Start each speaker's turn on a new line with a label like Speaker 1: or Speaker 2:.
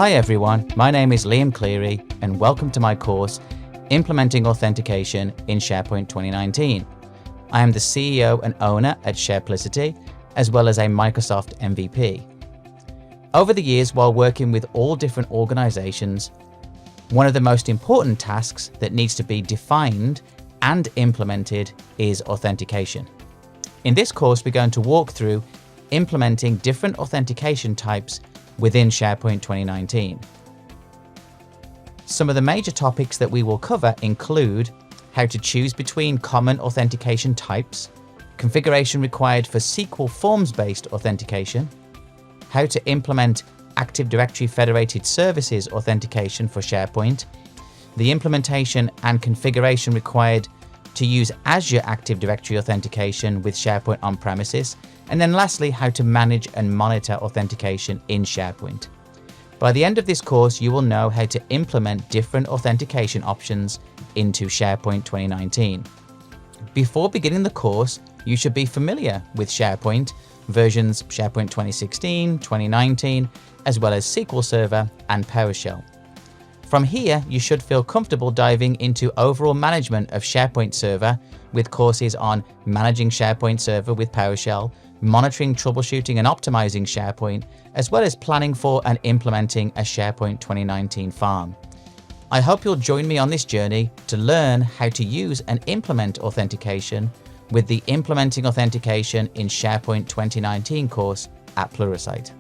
Speaker 1: Hi everyone, my name is Liam Cleary and welcome to my course, Implementing Authentication in SharePoint 2019. I am the CEO and owner at Sharepolicity, as well as a Microsoft MVP. Over the years, while working with all different organizations, one of the most important tasks that needs to be defined and implemented is authentication. In this course, we're going to walk through implementing different authentication types within SharePoint 2019. Some of the major topics that we will cover include how to choose between common authentication types, configuration required for SQL Forms-based authentication, how to implement Active Directory Federated Services authentication for SharePoint, the implementation and configuration required to use Azure Active Directory authentication with SharePoint on-premises, and then lastly, how to manage and monitor authentication in SharePoint. By the end of this course, you will know how to implement different authentication options into SharePoint 2019. Before beginning the course, you should be familiar with SharePoint versions SharePoint 2016, 2019, as well as SQL Server and PowerShell. From here, you should feel comfortable diving into overall management of SharePoint Server with courses on managing SharePoint Server with PowerShell, monitoring, troubleshooting, and optimizing SharePoint, as well as planning for and implementing a SharePoint 2019 farm. I hope you'll join me on this journey to learn how to use and implement authentication with the Implementing Authentication in SharePoint 2019 course at Pluralsight.